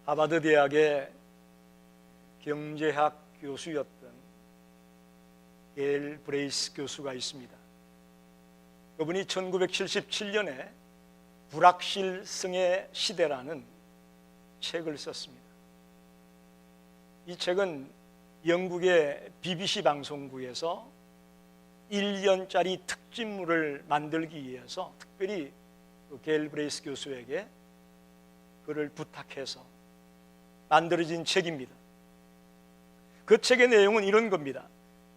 하버드 대학의 경제학 교수였던 게일 브레이스 교수가 있습니다. 그분이 1977년에 불확실성의 시대라는 책을 썼습니다. 이 책은 영국의 BBC 방송국에서 1년짜리 특집물을 만들기 위해서 특별히 게일 브레이스 교수에게 그를 부탁해서 만들어진 책입니다. 그 책의 내용은 이런 겁니다.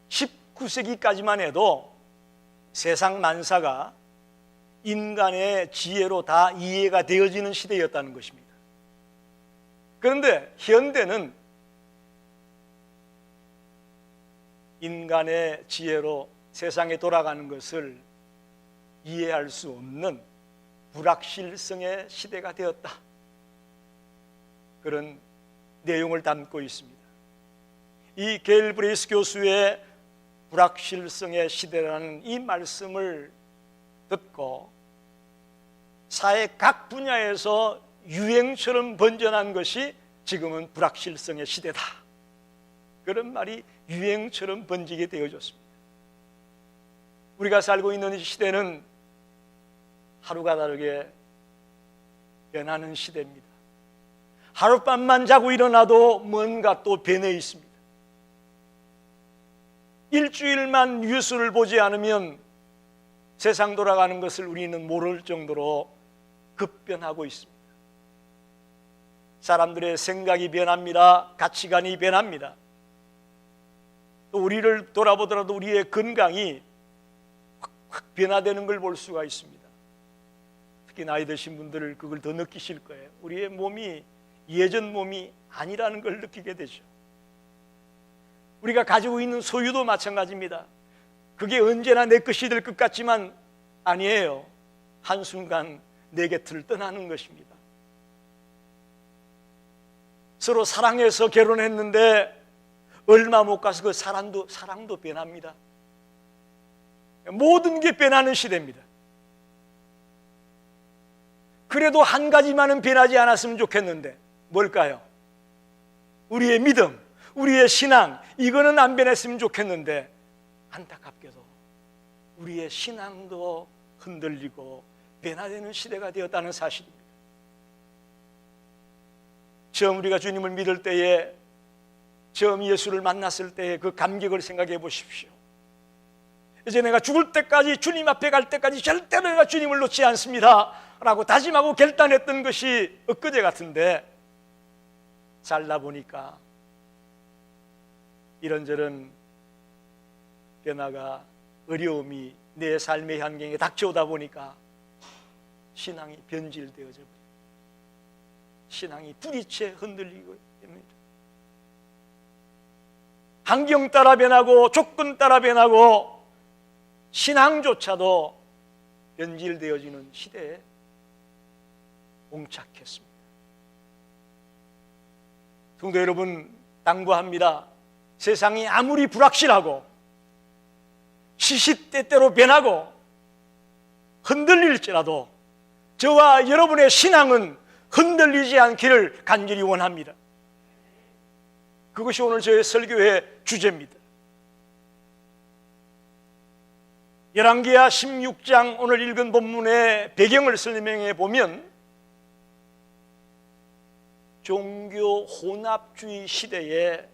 19세기까지만 해도 세상 만사가 인간의 지혜로 다 이해가 되어지는 시대였다는 것입니다. 그런데 현대는 인간의 지혜로 세상에 돌아가는 것을 이해할 수 없는 불확실성의 시대가 되었다. 그런 내용을 담고 있습니다. 이 게일 브레이스 교수의 불확실성의 시대라는 이 말씀을 듣고 사회 각 분야에서 유행처럼 번져난 것이 지금은 불확실성의 시대다. 그런 말이 유행처럼 번지게 되어졌습니다. 우리가 살고 있는 이 시대는 하루가 다르게 변하는 시대입니다. 하룻밤만 자고 일어나도 뭔가 또 변해 있습니다. 일주일만 뉴스를 보지 않으면 세상 돌아가는 것을 우리는 모를 정도로 급변하고 있습니다. 사람들의 생각이 변합니다. 가치관이 변합니다. 또 우리를 돌아보더라도 우리의 건강이 확 변화되는 걸 볼 수가 있습니다. 특히 나이 드신 분들은 그걸 더 느끼실 거예요. 우리의 몸이 예전 몸이 아니라는 걸 느끼게 되죠. 우리가 가지고 있는 소유도 마찬가지입니다. 그게 언제나 내 것이 될 것 같지만 아니에요. 한순간 내 곁을 떠나는 것입니다. 서로 사랑해서 결혼했는데 얼마 못 가서 그 사랑도 변합니다. 모든 게 변하는 시대입니다. 그래도 한 가지만은 변하지 않았으면 좋겠는데 뭘까요? 우리의 믿음, 우리의 신앙, 이거는 안 변했으면 좋겠는데 안타깝게도 우리의 신앙도 흔들리고 변화되는 시대가 되었다는 사실입니다. 처음 우리가 주님을 믿을 때에, 처음 예수를 만났을 때의 그 감격을 생각해 보십시오. 이제 내가 죽을 때까지, 주님 앞에 갈 때까지 절대로 내가 주님을 놓지 않습니다 라고 다짐하고 결단했던 것이 엊그제 같은데 살다 보니까 이런저런 변화가, 어려움이 내 삶의 환경에 닥쳐오다 보니까 신앙이 변질되어져 버려요. 신앙이 부딪혀 흔들리고 됩니다. 환경 따라 변하고 조건 따라 변하고 신앙조차도 변질되어지는 시대에 봉착했습니다. 성도 여러분, 당부합니다. 세상이 아무리 불확실하고 시시때때로 변하고 흔들릴지라도 저와 여러분의 신앙은 흔들리지 않기를 간절히 원합니다. 그것이 오늘 저의 설교의 주제입니다. 열왕기하 16장 오늘 읽은 본문의 배경을 설명해 보면 종교 혼합주의 시대에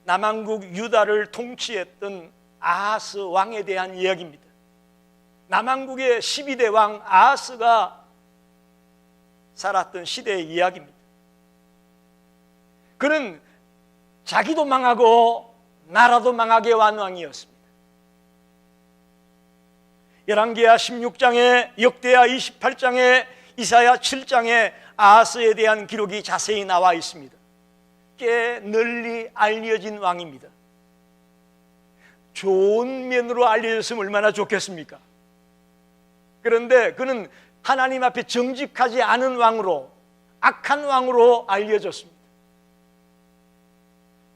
남왕국 유다를 통치했던 아하스 왕에 대한 이야기입니다. 남왕국의 12대 왕 아하스가 살았던 시대의 이야기입니다. 그는 자기도 망하고 나라도 망하게 한 왕이었습니다. 열왕기하 16장에, 역대하 28장에, 이사야 7장에 아하스에 대한 기록이 자세히 나와 있습니다. 꽤 널리 알려진 왕입니다. 좋은 면으로 알려졌으면 얼마나 좋겠습니까? 그런데 그는 하나님 앞에 정직하지 않은 왕으로, 악한 왕으로 알려졌습니다.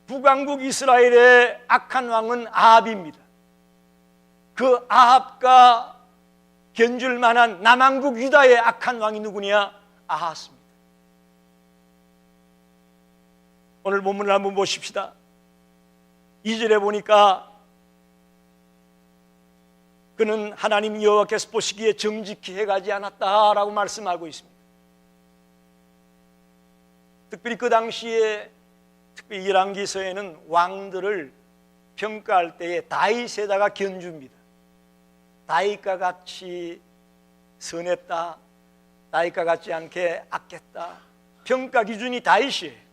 북왕국 이스라엘의 악한 왕은 아합입니다. 그 아합과 견줄 만한 남왕국 유다의 악한 왕이 누구냐? 아하스입니다. 오늘 본문을 한번 보십시다. 2절에 보니까 그는 하나님 여호와께서 보시기에 정직히 해가지 않았다라고 말씀하고 있습니다. 특별히 그 당시에 특별히 열왕기서에는 왕들을 평가할 때에 다윗에다가 견줍니다. 다윗과 같이 선했다, 다윗과 같지 않게 악했다. 평가 기준이 다윗이에요.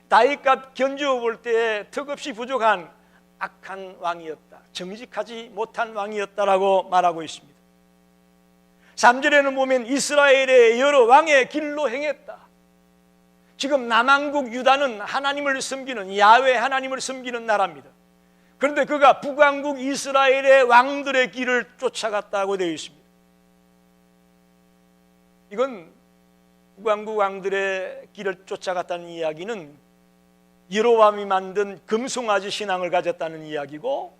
다윗과 견주어 볼 때 턱없이 부족한 악한 왕이었다, 정직하지 못한 왕이었다라고 말하고 있습니다. 3절에는 보면 이스라엘의 여러 왕의 길로 행했다. 지금 남왕국 유다는 하나님을 섬기는, 야훼 하나님을 섬기는 나라입니다. 그런데 그가 북왕국 이스라엘의 왕들의 길을 쫓아갔다고 되어 있습니다. 이건 북왕국 왕들의 길을 쫓아갔다는 이야기는 여로보암이 만든 금송아지 신앙을 가졌다는 이야기고,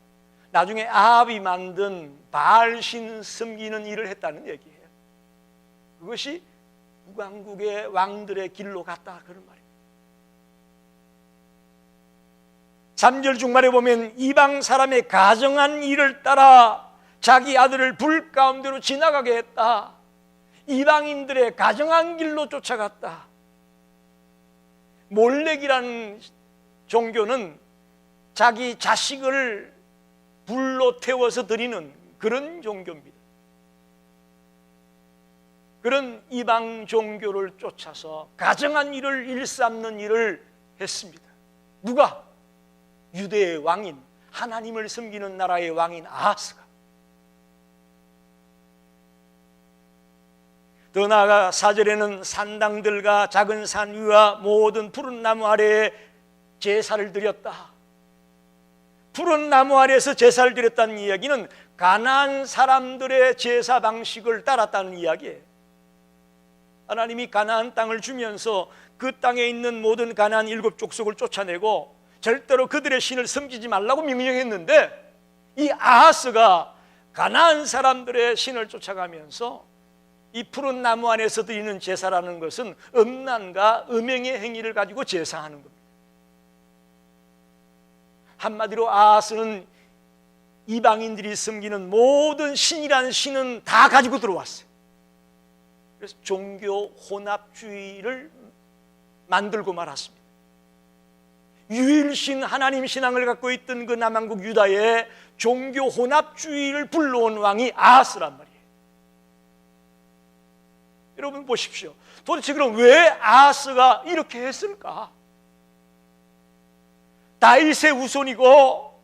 나중에 아합이 만든 바알신 섬기는 일을 했다는 얘기예요. 그것이 북왕국의 왕들의 길로 갔다, 그런 말입니다. 3절 중반에 보면 이방 사람의 가정한 일을 따라 자기 아들을 불 가운데로 지나가게 했다. 이방인들의 가정한 길로 쫓아갔다. 몰렉이라는 종교는 자기 자식을 불로 태워서 드리는 그런 종교입니다. 그런 이방 종교를 쫓아서 가정한 일을 일삼는 일을 했습니다. 누가? 유대의 왕인, 하나님을 섬기는 나라의 왕인 아하스가. 더 나아가 4절에는 산당들과 작은 산 위와 모든 푸른 나무 아래에 제사를 드렸다. 푸른 나무 아래에서 제사를 드렸다는 이야기는 가나안 사람들의 제사 방식을 따랐다는 이야기예요. 하나님이 가나안 땅을 주면서 그 땅에 있는 모든 가나안 7족속을 쫓아내고 절대로 그들의 신을 섬기지 말라고 명령했는데, 이 아하스가 가나안 사람들의 신을 쫓아가면서 이 푸른 나무 안에서 드리는 제사라는 것은 음란과 음행의 행위를 가지고 제사하는 겁니다. 한마디로 아하스는 이방인들이 섬기는 모든 신이라는 신은 다 가지고 들어왔어요. 그래서 종교 혼합주의를 만들고 말았습니다. 유일신 하나님 신앙을 갖고 있던 그 남왕국 유다에 종교 혼합주의를 불러온 왕이 아하스란 말이에요. 여러분 보십시오. 도대체 그럼 왜 아하스가 이렇게 했을까? 다윗의 후손이고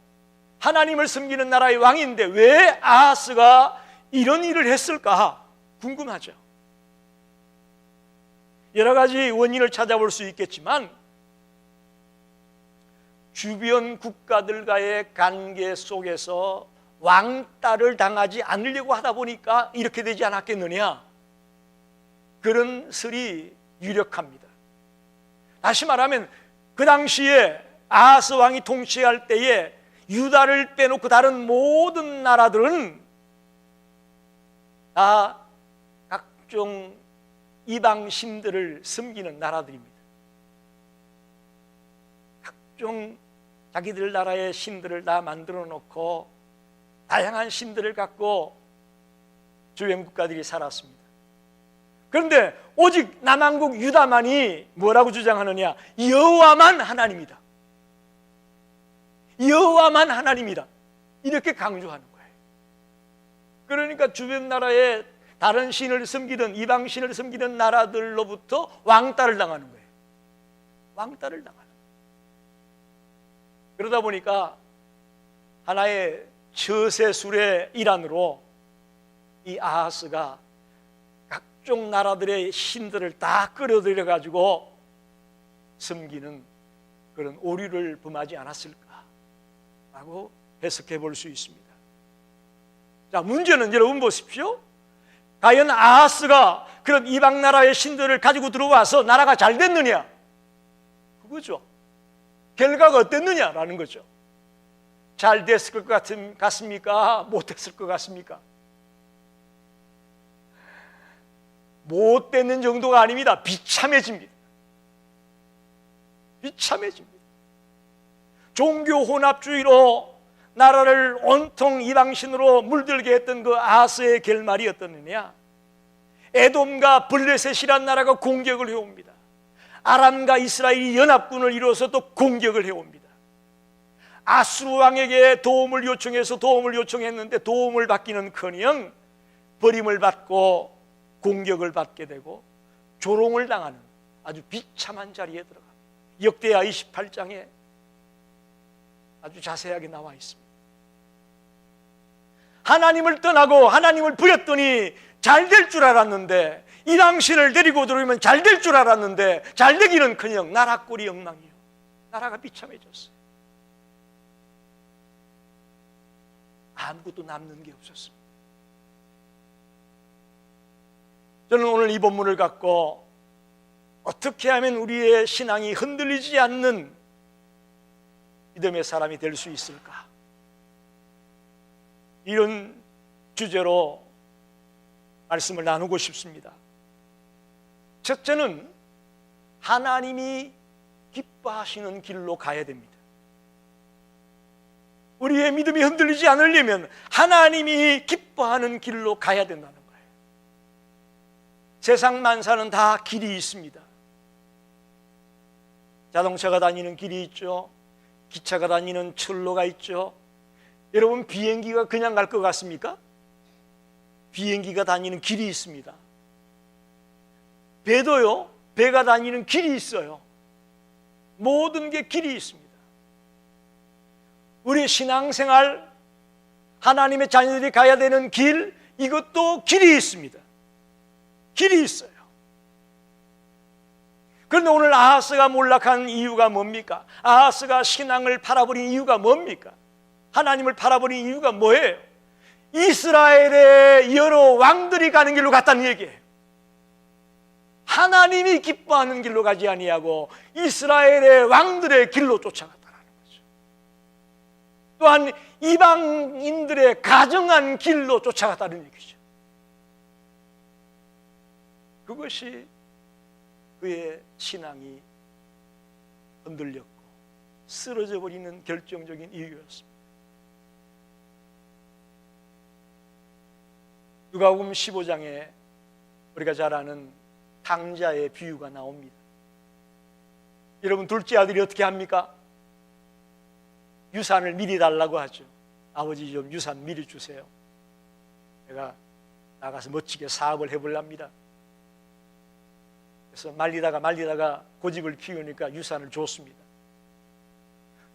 하나님을 섬기는 나라의 왕인데 왜 아하스가 이런 일을 했을까? 궁금하죠. 여러 가지 원인을 찾아볼 수 있겠지만, 주변 국가들과의 관계 속에서 왕따를 당하지 않으려고 하다 보니까 이렇게 되지 않았겠느냐, 그런 설이 유력합니다. 다시 말하면 그 당시에 아하스 왕이 통치할 때에 유다를 빼놓고 다른 모든 나라들은 다 각종 이방 신들을 섬기는 나라들입니다. 각종 자기들 나라의 신들을 다 만들어 놓고 다양한 신들을 갖고 주변 국가들이 살았습니다. 그런데 오직 남왕국 유다만이 뭐라고 주장하느냐? 여호와만 하나님이다. 여호와만 하나님이다. 이렇게 강조하는 거예요. 그러니까 주변 나라의 다른 신을 섬기던, 이방 신을 섬기던 나라들로부터 왕따를 당하는 거예요. 왕따를 당하는 거예요. 그러다 보니까 하나의 처세술의 일환으로 이 아하스가 각종 나라들의 신들을 다 끌어들여 가지고 섬기는 그런 오류를 범하지 않았을까라고 해석해 볼 수 있습니다. 자, 문제는 여러분 보십시오. 과연 아하스가 그런 이방 나라의 신들을 가지고 들어와서 나라가 잘 됐느냐? 그거죠. 결과가 어땠느냐라는 거죠. 잘 됐을 것 같습니까? 못 됐을 것 같습니까? 못 되는 정도가 아닙니다. 비참해집니다. 비참해집니다. 종교 혼합주의로 나라를 온통 이방신으로 물들게 했던 그 아하스의 결말이 어떻느냐? 에돔과 블레셋이란 나라가 공격을 해옵니다. 아람과 이스라엘이 연합군을 이루어서 또 공격을 해옵니다. 아수르 왕에게 도움을 요청했는데 도움을 받기는커녕 버림을 받고 공격을 받게 되고 조롱을 당하는 아주 비참한 자리에 들어갑니다. 역대하 28장에 아주 자세하게 나와 있습니다. 하나님을 떠나고 하나님을 버렸더니 잘 될 줄 알았는데, 이 당신을 데리고 들어오면 잘 될 줄 알았는데 잘 되기는커녕 나라 꼴이 엉망이에요. 나라가 비참해졌어요. 아무것도 남는 게 없었습니다. 저는 오늘 이 본문을 갖고 어떻게 하면 우리의 신앙이 흔들리지 않는 믿음의 사람이 될 수 있을까? 이런 주제로 말씀을 나누고 싶습니다. 첫째는 하나님이 기뻐하시는 길로 가야 됩니다. 우리의 믿음이 흔들리지 않으려면 하나님이 기뻐하는 길로 가야 된다는 거예요. 세상 만사는 다 길이 있습니다. 자동차가 다니는 길이 있죠. 기차가 다니는 철로가 있죠. 여러분, 비행기가 그냥 갈 것 같습니까? 비행기가 다니는 길이 있습니다. 배도요, 배가 다니는 길이 있어요. 모든 게 길이 있습니다. 우리 신앙생활, 하나님의 자녀들이 가야 되는 길, 이것도 길이 있습니다. 길이 있어요. 그런데 오늘 아하스가 몰락한 이유가 뭡니까? 아하스가 신앙을 팔아버린 이유가 뭡니까? 하나님을 팔아버린 이유가 뭐예요? 이스라엘의 여러 왕들이 가는 길로 갔다는 얘기예요. 하나님이 기뻐하는 길로 가지 아니하고 이스라엘의 왕들의 길로 쫓아갔다는 거죠. 또한 이방인들의 가정한 길로 쫓아갔다는 얘기죠. 그것이 그의 신앙이 흔들렸고 쓰러져 버리는 결정적인 이유였습니다. 누가복음 15장에 우리가 잘 아는 탕자의 비유가 나옵니다. 여러분, 둘째 아들이 어떻게 합니까? 유산을 미리 달라고 하죠. 아버지, 좀 유산 미리 주세요. 내가 나가서 멋지게 사업을 해보랍니다. 그래서 말리다가 고집을 피우니까 유산을 줬습니다.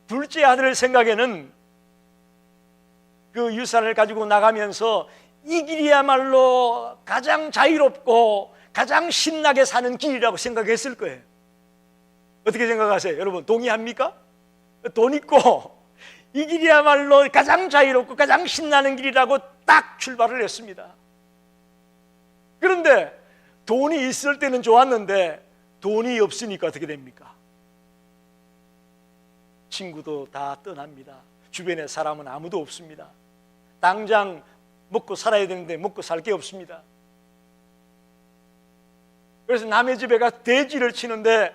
둘째 아들 생각에는 그 유산을 가지고 나가면서 이 길이야말로 가장 자유롭고 가장 신나게 사는 길이라고 생각했을 거예요. 어떻게 생각하세요? 여러분, 동의합니까? 돈 있고 이 길이야말로 가장 자유롭고 가장 신나는 길이라고 딱 출발을 했습니다. 그런데 돈이 있을 때는 좋았는데 돈이 없으니까 어떻게 됩니까? 친구도 다 떠납니다. 주변에 사람은 아무도 없습니다. 당장 먹고 살아야 되는데 먹고 살 게 없습니다. 그래서 남의 집에 가 돼지를 치는데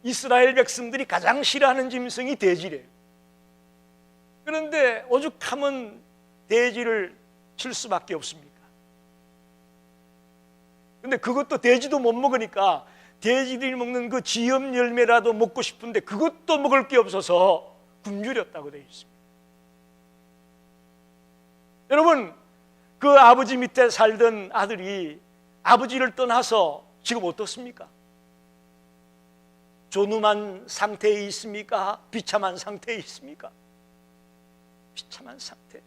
이스라엘 백성들이 가장 싫어하는 짐승이 돼지래요. 그런데 오죽하면 돼지를 칠 수밖에 없습니까? 근데 그것도 돼지도 못 먹으니까 돼지들이 먹는 그 지엽 열매라도 먹고 싶은데 그것도 먹을 게 없어서 굶주렸다고 되어 있습니다. 여러분, 그 아버지 밑에 살던 아들이 아버지를 떠나서 지금 어떻습니까? 존엄한 상태에 있습니까? 비참한 상태에 있습니까? 비참한 상태예요.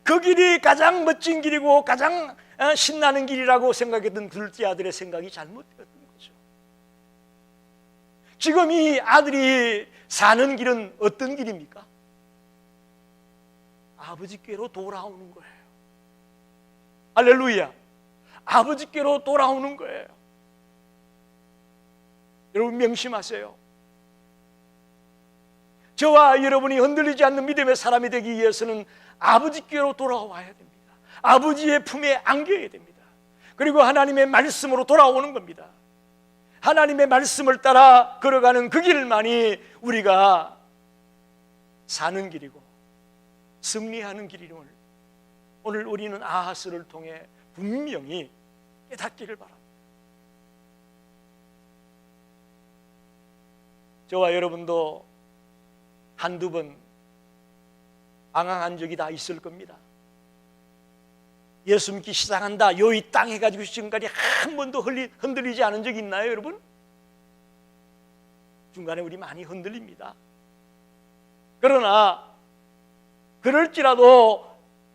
그 길이 가장 멋진 길이고 가장 신나는 길이라고 생각했던 둘째 아들의 생각이 잘못되었던 거죠. 지금 이 아들이 사는 길은 어떤 길입니까? 아버지께로 돌아오는 거예요. 할렐루야. 아버지께로 돌아오는 거예요. 여러분, 명심하세요. 저와 여러분이 흔들리지 않는 믿음의 사람이 되기 위해서는 아버지께로 돌아와야 됩니다. 아버지의 품에 안겨야 됩니다. 그리고 하나님의 말씀으로 돌아오는 겁니다. 하나님의 말씀을 따라 걸어가는 그 길만이 우리가 사는 길이고 승리하는 길임을 오늘 우리는 아하스를 통해 분명히 깨닫기를 바랍니다. 저와 여러분도 한두 번 방황한 적이 다 있을 겁니다. 예수 믿기 시작한다 요이 땅 해가지고 지금까지 한 번도 흔들리지 않은 적이 있나요, 여러분? 중간에 우리 많이 흔들립니다. 그러나 그럴지라도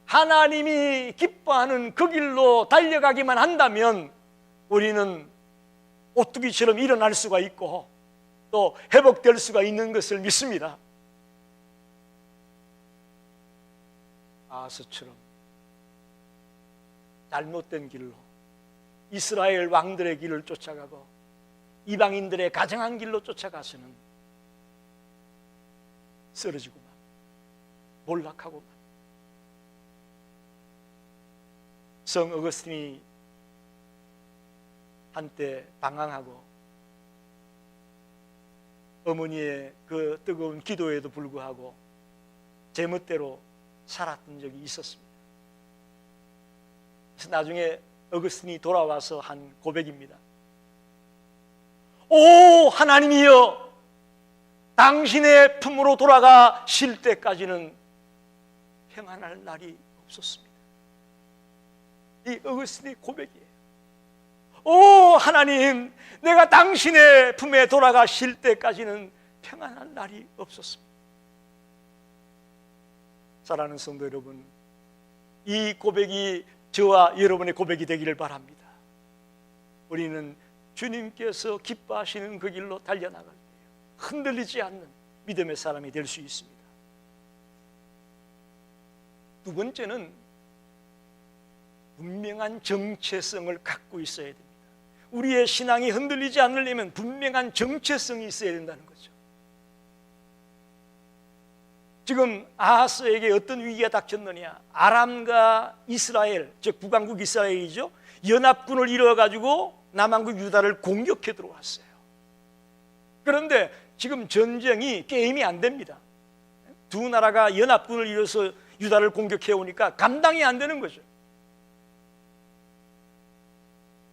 하나님이 기뻐하는 그 길로 달려가기만 한다면 우리는 오뚜기처럼 일어날 수가 있고 또 회복될 수가 있는 것을 믿습니다. 아하스처럼 잘못된 길로 이스라엘 왕들의 길을 쫓아가고 이방인들의 가정한 길로 쫓아가서는 쓰러지고만 몰락하고만. 성 어거스틴이 한때 방황하고 어머니의 그 뜨거운 기도에도 불구하고 제멋대로 살았던 적이 있었습니다. 그래서 나중에 어거스틴이 돌아와서 한 고백입니다. 오 하나님이여, 당신의 품으로 돌아가 쉴 때까지는 평안할 날이 없었습니다. 이 어거스틴의 고백이에요. 오 하나님, 내가 당신의 품에 돌아가 쉴 때까지는 평안할 날이 없었습니다. 사랑하는 성도 여러분, 이 고백이 저와 여러분의 고백이 되기를 바랍니다. 우리는 주님께서 기뻐하시는 그 길로 달려나갈 때 흔들리지 않는 믿음의 사람이 될 수 있습니다. 두 번째는 분명한 정체성을 갖고 있어야 됩니다. 우리의 신앙이 흔들리지 않으려면 분명한 정체성이 있어야 된다는 거죠. 지금 아하스에게 어떤 위기가 닥쳤느냐? 아람과 이스라엘, 즉 북왕국 이스라엘이죠, 연합군을 이뤄가지고 남왕국 유다를 공격해 들어왔어요. 그런데 지금 전쟁이 게임이 안 됩니다. 두 나라가 연합군을 이뤄서 유다를 공격해 오니까 감당이 안 되는 거죠.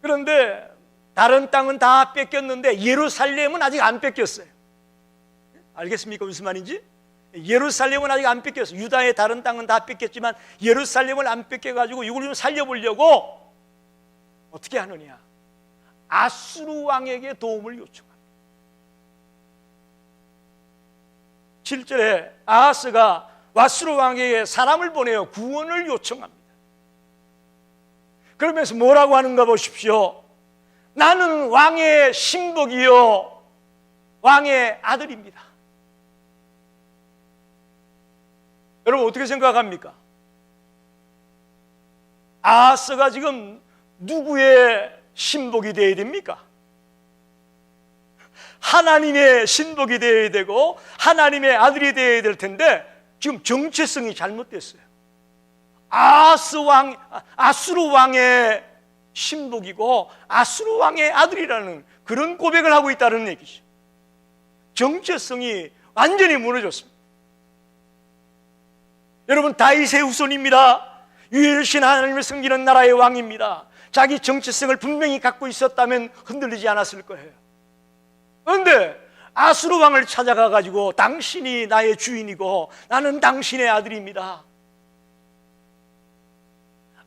그런데 다른 땅은 다 뺏겼는데 예루살렘은 아직 안 뺏겼어요. 알겠습니까? 무슨 말인지? 예루살렘은 아직 안 뺏겼어요. 유다의 다른 땅은 다 뺏겼지만 예루살렘을 안 뺏겨가지고 이걸 좀 살려보려고 어떻게 하느냐? 아수르 왕에게 도움을 요청합니다. 7절에 아하스가 아수르 왕에게 사람을 보내어 구원을 요청합니다. 그러면서 뭐라고 하는가 보십시오. 나는 왕의 신복이요 왕의 아들입니다. 여러분 어떻게 생각합니까? 아하스가 지금 누구의 신복이 되어야 됩니까? 하나님의 신복이 되어야 되고 하나님의 아들이 되어야 될 텐데 지금 정체성이 잘못됐어요. 아수르 왕의 신복이고 아수르 왕의 아들이라는 그런 고백을 하고 있다는 얘기죠. 정체성이 완전히 무너졌습니다. 여러분 다윗의 후손입니다. 유일신 하나님을 섬기는 나라의 왕입니다. 자기 정체성을 분명히 갖고 있었다면 흔들리지 않았을 거예요. 그런데 아수르 왕을 찾아가 가지고 당신이 나의 주인이고 나는 당신의 아들입니다.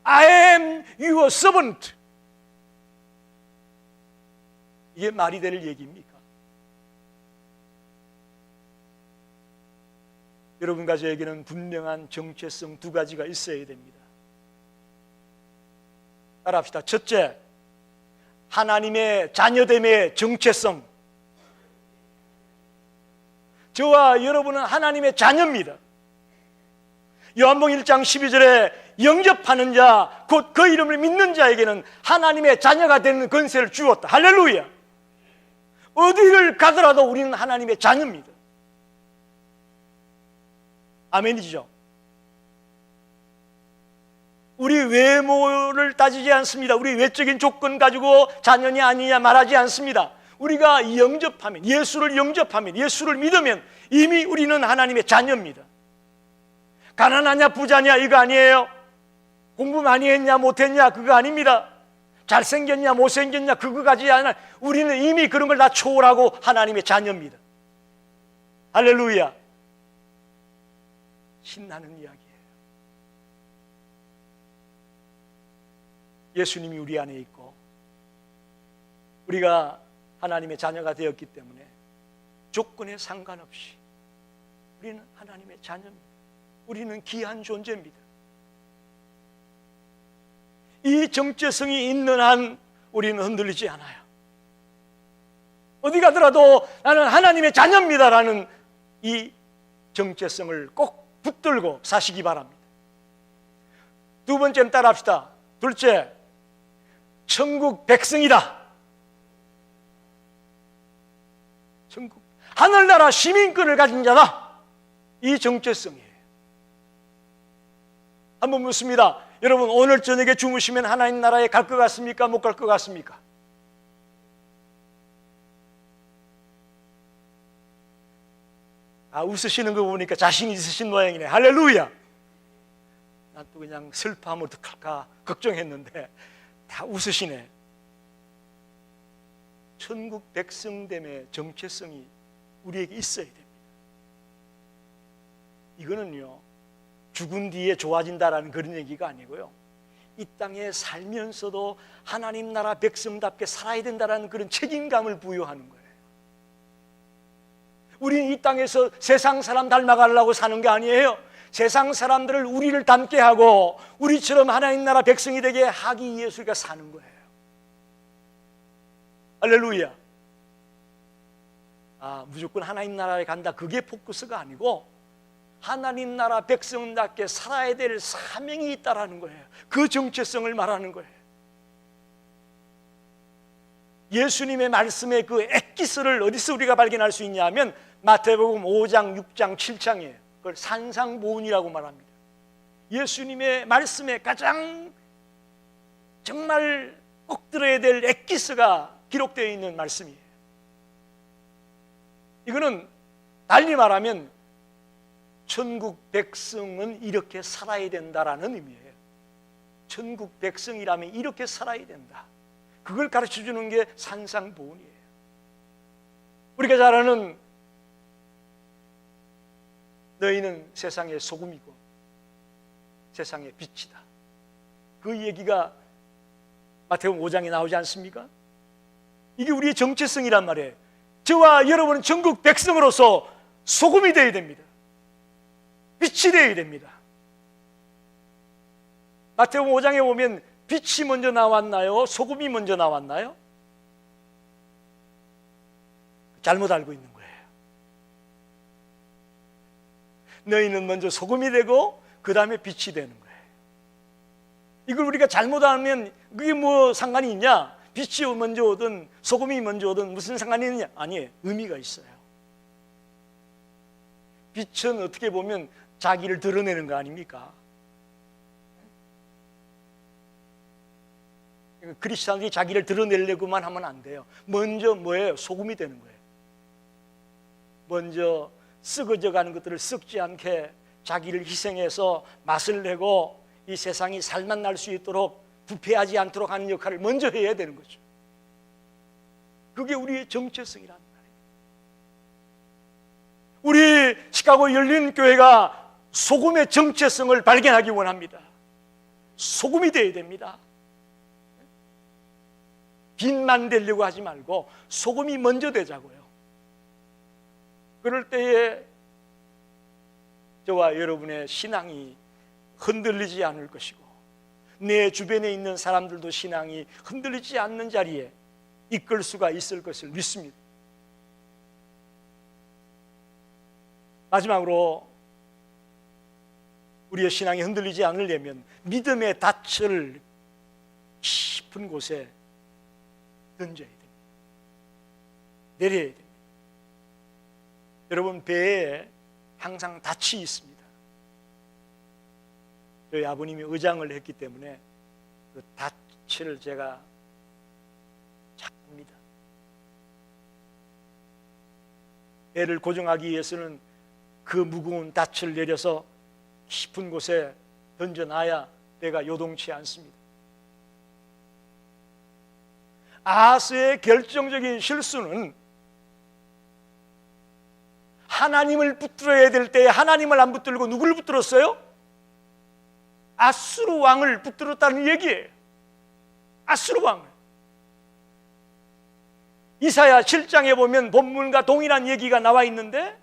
I am your servant. 이게 말이 될 얘기입니까? 여러분과 저에게는 분명한 정체성 두 가지가 있어야 됩니다. 따라합시다. 첫째, 하나님의 자녀됨의 정체성. 저와 여러분은 하나님의 자녀입니다. 요한복음 1장 12절에 영접하는 자, 곧 그 이름을 믿는 자에게는 하나님의 자녀가 되는 권세를 주었다. 할렐루야. 어디를 가더라도 우리는 하나님의 자녀입니다. 아멘이죠. 우리 외모를 따지지 않습니다. 우리 외적인 조건 가지고 자녀냐 아니냐 말하지 않습니다. 우리가 영접하면, 예수를 영접하면, 예수를 믿으면 이미 우리는 하나님의 자녀입니다. 가난하냐 부자냐 이거 아니에요. 공부 많이 했냐 못했냐 그거 아닙니다. 잘생겼냐 못생겼냐 그거 가지지 않아. 우리는 이미 그런 걸 다 초월하고 하나님의 자녀입니다. 할렐루야. 신나는 이야기예요. 예수님이 우리 안에 있고 우리가 하나님의 자녀가 되었기 때문에 조건에 상관없이 우리는 하나님의 자녀입니다. 우리는 귀한 존재입니다. 이 정체성이 있는 한 우리는 흔들리지 않아요. 어디 가더라도 나는 하나님의 자녀입니다라는 이 정체성을 꼭 붙들고 사시기 바랍니다. 두 번째는 따라합시다. 둘째, 천국 백성이다. 천국, 하늘나라 시민권을 가진 자다. 이 정체성이에요. 한번 묻습니다. 여러분, 오늘 저녁에 주무시면 하나님 나라에 갈 것 같습니까? 못 갈 것 같습니까? 웃으시는 거 보니까 자신 있으신 모양이네. 할렐루야. 난 또 그냥 슬퍼하면 어떡할까 걱정했는데 다 웃으시네. 천국 백성됨의 정체성이 우리에게 있어야 됩니다. 이거는요, 죽은 뒤에 좋아진다라는 그런 얘기가 아니고요, 이 땅에 살면서도 하나님 나라 백성답게 살아야 된다는 그런 책임감을 부여하는 거예요. 우리는 이 땅에서 세상 사람 닮아가려고 사는 게 아니에요. 세상 사람들을 우리를 닮게 하고 우리처럼 하나님 나라 백성이 되게 하기 위해서 우리가 사는 거예요. 할렐루야. 무조건 하나님 나라에 간다, 그게 포커스가 아니고 하나님 나라 백성답게 살아야 될 사명이 있다라는 거예요. 그 정체성을 말하는 거예요. 예수님의 말씀의 그 엑기스를 어디서 우리가 발견할 수 있냐 하면 마태복음 5장, 6장, 7장이에요. 그걸 산상보훈이라고 말합니다. 예수님의 말씀에 가장 정말 꼭 들어야 될 엑기스가 기록되어 있는 말씀이에요. 이거는 달리 말하면 천국 백성은 이렇게 살아야 된다라는 의미예요. 천국 백성이라면 이렇게 살아야 된다. 그걸 가르쳐주는 게 산상보훈이에요. 우리가 잘 아는 너희는 세상의 소금이고 세상의 빛이다, 그 얘기가 마태복음 5장에 나오지 않습니까? 이게 우리의 정체성이란 말이에요. 저와 여러분은 전국 백성으로서 소금이 되어야 됩니다. 빛이 되어야 됩니다. 마태복음 5장에 보면 빛이 먼저 나왔나요? 소금이 먼저 나왔나요? 잘못 알고 있는 거예요. 너희는 먼저 소금이 되고 그 다음에 빛이 되는 거예요. 이걸 우리가 잘못 알면 그게 뭐 상관이 있냐? 빛이 먼저 오든 소금이 먼저 오든 무슨 상관이 있느냐? 아니에요. 의미가 있어요. 빛은 어떻게 보면 자기를 드러내는 거 아닙니까? 크리스찬들이 자기를 드러내려고만 하면 안 돼요. 먼저 뭐예요? 소금이 되는 거예요. 먼저 썩어져 가는 것들을 썩지 않게 자기를 희생해서 맛을 내고 이 세상이 살맛 날 수 있도록 부패하지 않도록 하는 역할을 먼저 해야 되는 거죠. 그게 우리의 정체성이란 말이에요. 우리 시카고 열린교회가 소금의 정체성을 발견하기 원합니다. 소금이 되어야 됩니다. 빛만 되려고 하지 말고 소금이 먼저 되자고요. 그럴 때에 저와 여러분의 신앙이 흔들리지 않을 것이고 내 주변에 있는 사람들도 신앙이 흔들리지 않는 자리에 이끌 수가 있을 것을 믿습니다. 마지막으로 우리의 신앙이 흔들리지 않으려면 믿음의 닻을 깊은 곳에 던져야 됩니다. 내려야 됩니다. 여러분, 배에 항상 닻이 있습니다. 저희 아버님이 의장을 했기 때문에 그 닻을 제가 잘 압니다. 배를 고정하기 위해서는 그 무거운 닻을 내려서 깊은 곳에 던져놔야 배가 요동치 않습니다. 아하스의 결정적인 실수는 하나님을 붙들어야 될 때에 하나님을 안 붙들고 누구를 붙들었어요? 아수르 왕을 붙들었다는 얘기예요. 아수르 왕을. 이사야 7장에 보면 본문과 동일한 얘기가 나와 있는데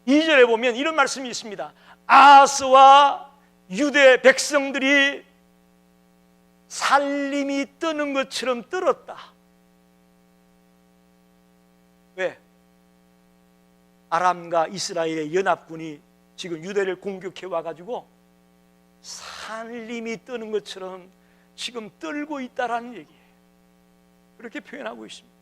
2절에 보면 이런 말씀이 있습니다. 아하스와 유대 백성들이 살림이 뜨는 것처럼 뜨었다. 왜? 아람과 이스라엘의 연합군이 지금 유대를 공격해 와가지고 살림이 뜨는 것처럼 지금 떨고 있다라는 얘기예요. 그렇게 표현하고 있습니다.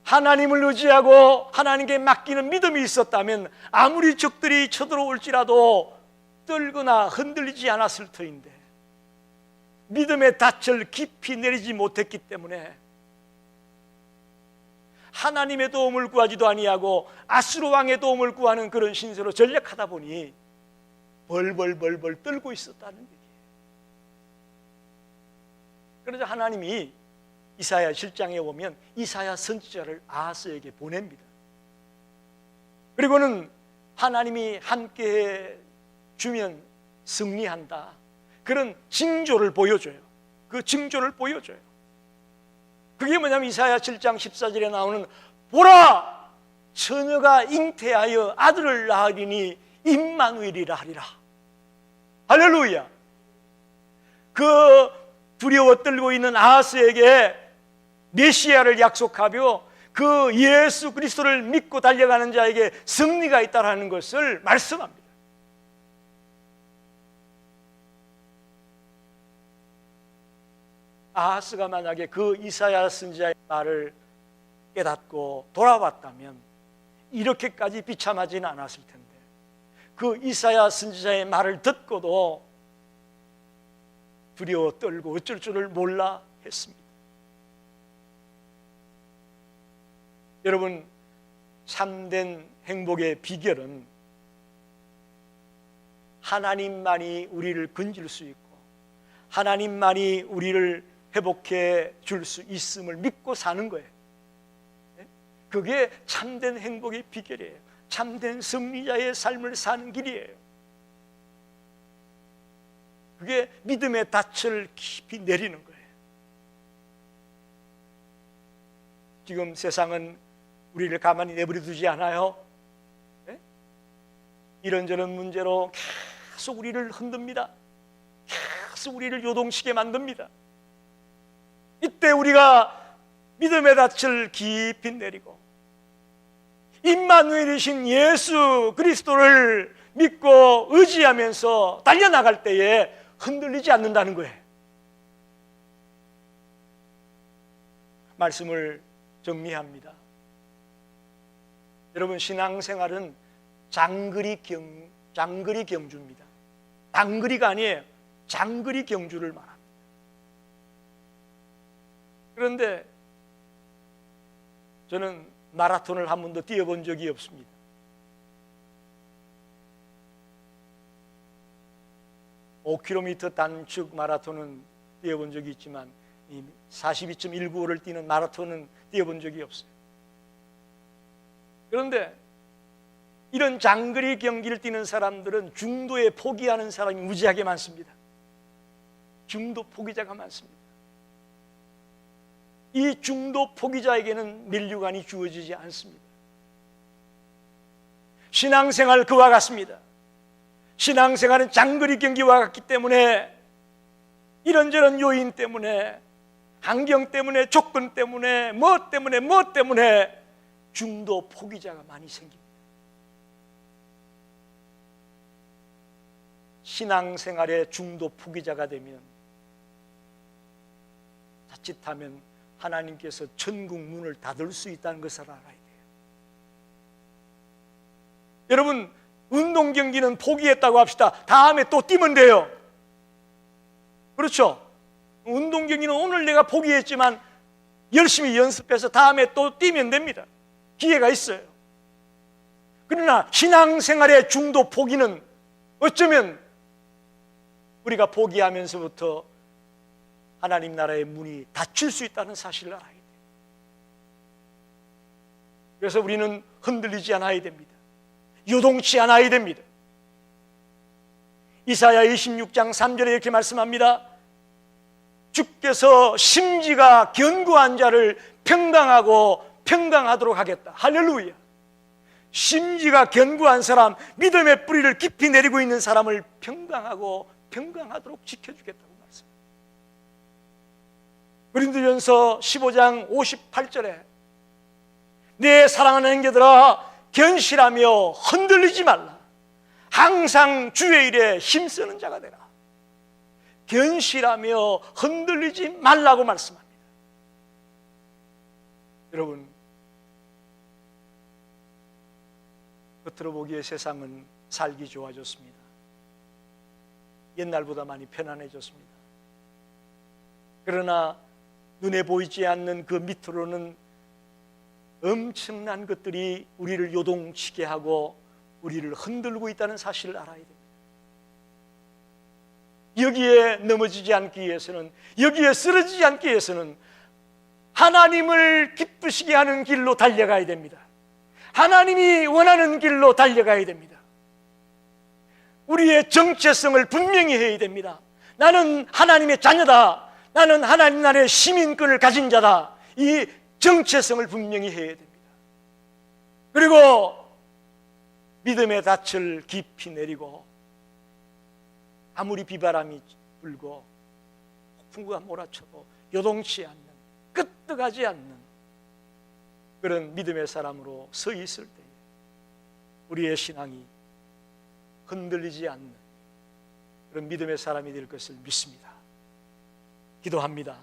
하나님을 의지하고 하나님께 맡기는 믿음이 있었다면 아무리 적들이 쳐들어올지라도 떨거나 흔들리지 않았을 터인데 믿음의 닻을 깊이 내리지 못했기 때문에 하나님의 도움을 구하지도 아니하고 아수르 왕의 도움을 구하는 그런 신세로 전략하다 보니 벌벌 떨고 있었다는 얘기예요. 그래서 하나님이 이사야 7장에 보면 이사야 선지자를 아하스에게 보냅니다. 그리고는 하나님이 함께해 주면 승리한다, 그런 징조를 보여줘요. 그 징조를 보여줘요. 그게 뭐냐면 이사야 7장 14절에 나오는 보라, 처녀가 잉태하여 아들을 낳으리니 임마누엘이라 하리라. 할렐루야. 그 두려워 떨고 있는 아하스에게 메시아를 약속하며 그 예수 그리스도를 믿고 달려가는 자에게 승리가 있다는 것을 말씀합니다. 아하스가 만약에 그 이사야 선지자의 말을 깨닫고 돌아왔다면 이렇게까지 비참하지는 않았을 텐데 그 이사야 선지자의 말을 듣고도 두려워 떨고 어쩔 줄을 몰라 했습니다. 여러분, 참된 행복의 비결은 하나님만이 우리를 건질 수 있고 하나님만이 우리를 회복해 줄 수 있음을 믿고 사는 거예요. 그게 참된 행복의 비결이에요. 참된 승리자의 삶을 사는 길이에요. 그게 믿음의 닻을 깊이 내리는 거예요. 지금 세상은 우리를 가만히 내버려 두지 않아요. 네? 이런저런 문제로 계속 우리를 흔듭니다. 계속 우리를 요동치게 만듭니다. 이때 우리가 믿음의 닻을 깊이 내리고 임마누엘이신 예수 그리스도를 믿고 의지하면서 달려나갈 때에 흔들리지 않는다는 거예요. 말씀을 정리합니다. 여러분, 신앙생활은 장거리 경주입니다. 단거리가 아니에요. 장거리 경주를 말합니다. 그런데 저는 마라톤을 한 번도 뛰어본 적이 없습니다. (5km) 단축 마라톤은 뛰어본 적이 있지만 42.195를 뛰는 마라톤은 뛰어본 적이 없어요. 그런데 이런 장거리 경기를 뛰는 사람들은 중도에 포기하는 사람이 무지하게 많습니다. 중도 포기자가 많습니다. 이 중도 포기자에게는 면류관이 주어지지 않습니다. 신앙생활 그와 같습니다. 신앙생활은 장거리 경기와 같기 때문에 이런저런 요인 때문에, 환경 때문에, 조건 때문에, 뭐 때문에 중도 포기자가 많이 생깁니다. 신앙생활의 중도 포기자가 되면 자칫하면 하나님께서 천국 문을 닫을 수 있다는 것을 알아야 돼요. 여러분, 운동 경기는 포기했다고 합시다. 다음에 또 뛰면 돼요. 그렇죠? 운동 경기는 오늘 내가 포기했지만 열심히 연습해서 다음에 또 뛰면 됩니다. 기회가 있어요. 그러나 신앙생활의 중도 포기는 어쩌면 우리가 포기하면서부터 하나님 나라의 문이 닫힐 수 있다는 사실을 알아야 돼요. 그래서 우리는 흔들리지 않아야 됩니다. 요동치 않아야 됩니다. 이사야 26장 3절에 이렇게 말씀합니다. 주께서 심지가 견고한 자를 평강하도록 하겠다. 할렐루야. 심지가 견고한 사람, 믿음의 뿌리를 깊이 내리고 있는 사람을 평강하도록 지켜주겠다고 말씀합니다. 고린도전서 15장 58절에 내 사랑하는 형제들아 견실하며 흔들리지 말라. 항상 주의 일에 힘쓰는 자가 되라. 견실하며 흔들리지 말라고 말씀합니다. 여러분, 겉으로 보기에 세상은 살기 좋아졌습니다. 옛날보다 많이 편안해졌습니다. 그러나 눈에 보이지 않는 그 밑으로는 엄청난 것들이 우리를 요동치게 하고 우리를 흔들고 있다는 사실을 알아야 됩니다. 여기에 넘어지지 않기 위해서는, 여기에 쓰러지지 않기 위해서는 하나님을 기쁘시게 하는 길로 달려가야 됩니다. 하나님이 원하는 길로 달려가야 됩니다. 우리의 정체성을 분명히 해야 됩니다. 나는 하나님의 자녀다. 나는 하나님 나라의 시민권을 가진 자다. 이 정체성을 분명히 해야 됩니다. 그리고 믿음의 닻을 깊이 내리고 아무리 비바람이 불고 폭풍우가 몰아쳐도 요동치 않는, 끄떡하지 않는 그런 믿음의 사람으로 서 있을 때에 우리의 신앙이 흔들리지 않는 그런 믿음의 사람이 될 것을 믿습니다. 기도합니다.